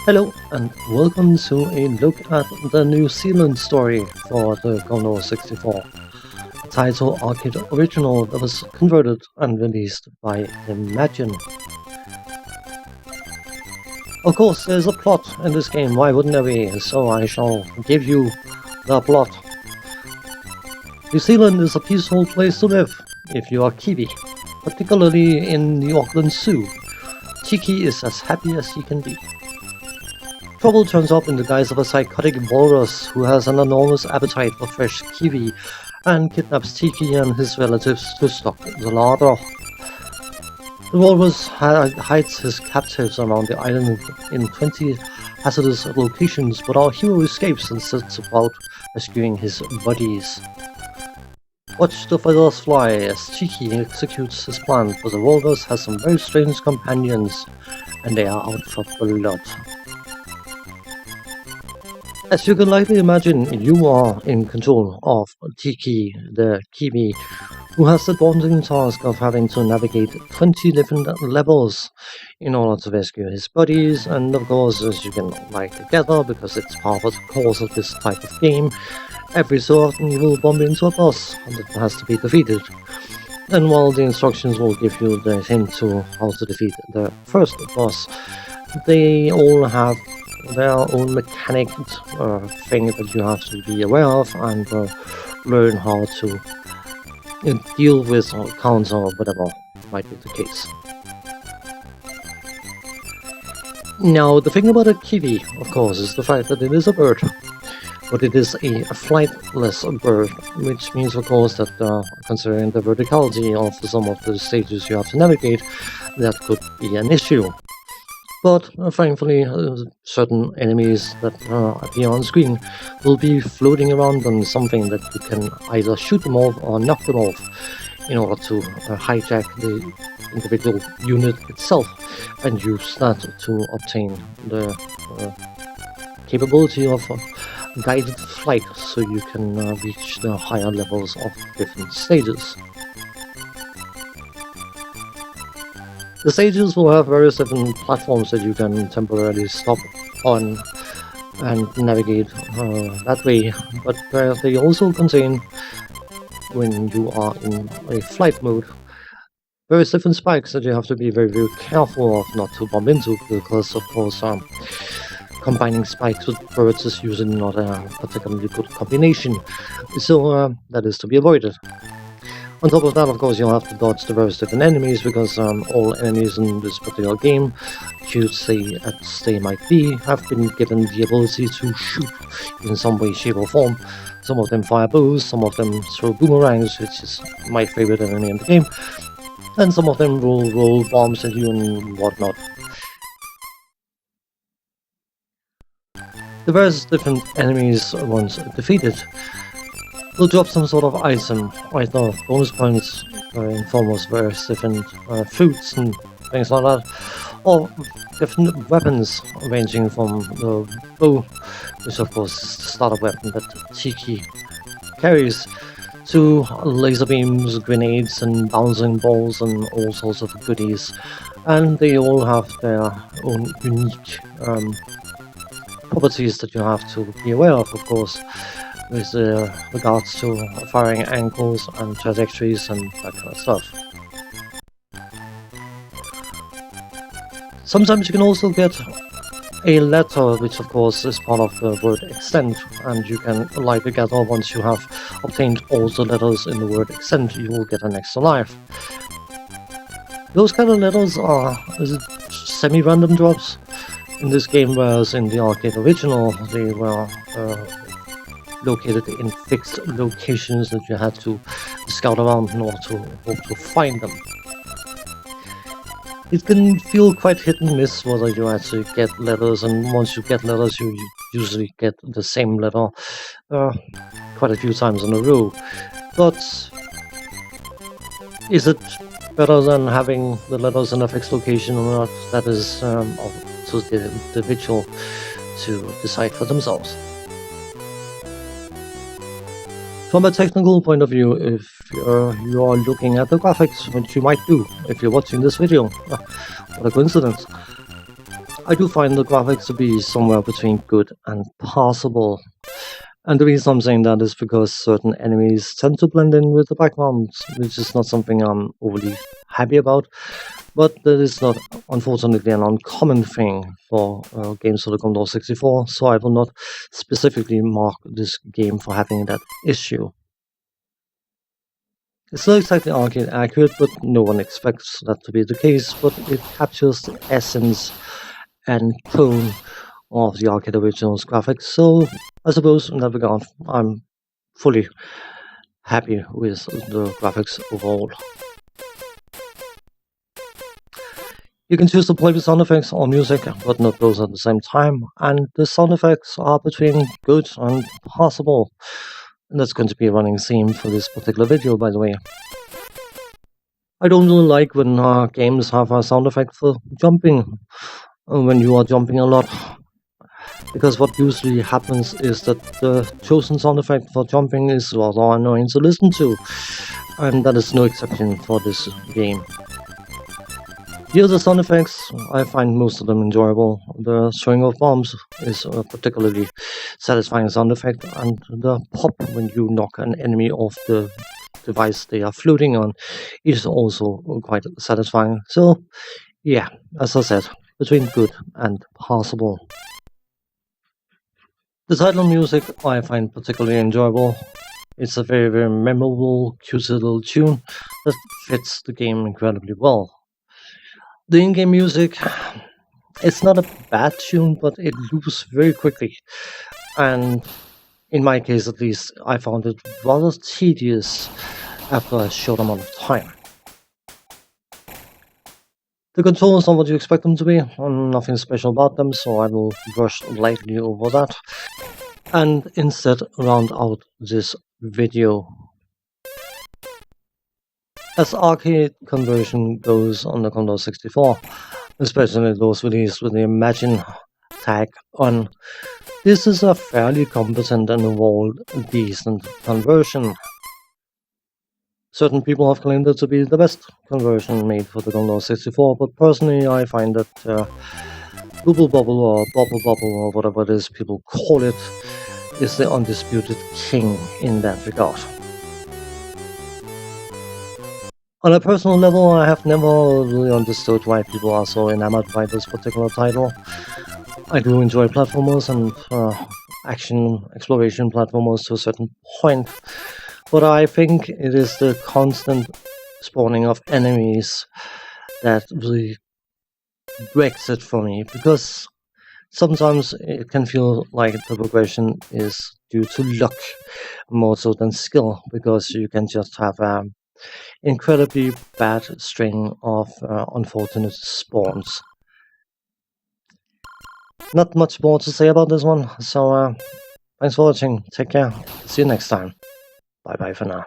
Hello and welcome to a look at the New Zealand story for the Commodore 64, Taito arcade original that was converted and released by Imagine. Of course, there's a plot in this game, why wouldn't there be? So I shall give you the plot. New Zealand is a peaceful place to live if you are Kiwi, particularly in the Auckland Zoo. Tiki is as happy as he can be. Trouble turns up in the guise of a psychotic walrus who has an enormous appetite for fresh kiwi and kidnaps Tiki and his relatives to stock the larder. The walrus hides his captives around the island in 20 hazardous locations, but our hero escapes and sets about rescuing his buddies. Watch the feathers fly as Tiki executes his plan, for the walrus has some very strange companions, and they are out for blood. As you can likely imagine, you are in control of Tiki, the Kiwi, who has the daunting task of having to navigate 20 different levels in order to rescue his buddies, and of course, as you can like together, because it's part of the course of this type of game, every so often you will bump into a boss that has to be defeated. And while the instructions will give you the hint to how to defeat the first boss, they all have their own mechanic thing that you have to be aware of and learn how to deal with or counter or whatever might be the case. Now, the thing about a kiwi, of course, is the fact that it is a bird, but it is a flightless bird, which means, of course, that considering the verticality of some of the stages you have to navigate, that could be an issue. But thankfully, certain enemies that appear on screen will be floating around on something that you can either shoot them off or knock them off in order to hijack the individual unit itself and use that to obtain the capability of guided flight so you can reach the higher levels of different stages. The stages will have various different platforms that you can temporarily stop on and navigate that way, but they also contain, when you are in a flight mode, various different spikes that you have to be very, very careful of not to bump into, because of course combining spikes with birds is usually not a particularly good combination, so that is to be avoided. On top of that, of course, you'll have to dodge the various different enemies, because all enemies in this particular game, cutesy as they might be, have been given the ability to shoot in some way, shape or form. Some of them fire bows, some of them throw boomerangs, which is my favorite enemy in the game, and some of them will roll bombs at you and whatnot. The various different enemies, once defeated, will drop some sort of item, either bonus points in form of various different fruits and things like that, or different weapons ranging from the bow, which of course is the starter weapon that Tiki carries, to laser beams, grenades and bouncing balls and all sorts of goodies, and they all have their own unique properties that you have to be aware of course, with regards to firing angles and trajectories and that kind of stuff. Sometimes you can also get a letter, which of course is part of the word extend, and you can lie together. Once you have obtained all the letters in the word extend, you will get an extra life. Those kind of letters are semi-random drops in this game, whereas in the arcade original they were located in fixed locations that you had to scout around in order to hope to find them. It can feel quite hit and miss whether you actually get letters, and once you get letters you usually get the same letter quite a few times in a row. But is it better than having the letters in a fixed location or not? That is up to the individual to decide for themselves. From a technical point of view, if you are looking at the graphics, which you might do if you're watching this video, what a coincidence, I do find the graphics to be somewhere between good and passable. And the reason I'm saying that is because certain enemies tend to blend in with the background, which is not something I'm overly happy about. But that is not, unfortunately, an uncommon thing for games for the Commodore 64, so I will not specifically mark this game for having that issue. It's not exactly arcade accurate, but no one expects that to be the case, but it captures the essence and tone of the arcade original's graphics, so I suppose in that regard I'm fully happy with the graphics overall. You can choose to play with sound effects or music, but not both at the same time, and the sound effects are between good and passable. And that's going to be a running theme for this particular video, by the way. I don't really like when games have a sound effect for jumping, when you are jumping a lot, because what usually happens is that the chosen sound effect for jumping is rather annoying to listen to, and that is no exception for this game. The other sound effects, I find most of them enjoyable. The throwing of bombs is a particularly satisfying sound effect, and the pop when you knock an enemy off the device they are floating on is also quite satisfying. So, yeah, as I said, between good and passable. The title music I find particularly enjoyable. It's a very, very memorable, cute little tune that fits the game incredibly well. The in-game music, it's not a bad tune, but it loops very quickly. And in my case at least, I found it rather tedious after a short amount of time. The controls are what you expect them to be, nothing special about them, so I will brush lightly over that. And instead round out this video. As arcade conversion goes on the Commodore 64, especially those released with the Imagine tag on, this is a fairly competent and overall decent conversion. Certain people have claimed it to be the best conversion made for the Commodore 64, but personally I find that Bubble Bubble or Bubble Bubble or whatever it is people call it is the undisputed king in that regard. On a personal level, I have never really understood why people are so enamored by this particular title. I do enjoy platformers and action exploration platformers to a certain point, but I think it is the constant spawning of enemies that really breaks it for me, because sometimes it can feel like the progression is due to luck more so than skill, because you can just have incredibly bad string of unfortunate spawns. Not much more to say about this one, so thanks for watching, take care, see you next time, bye bye for now.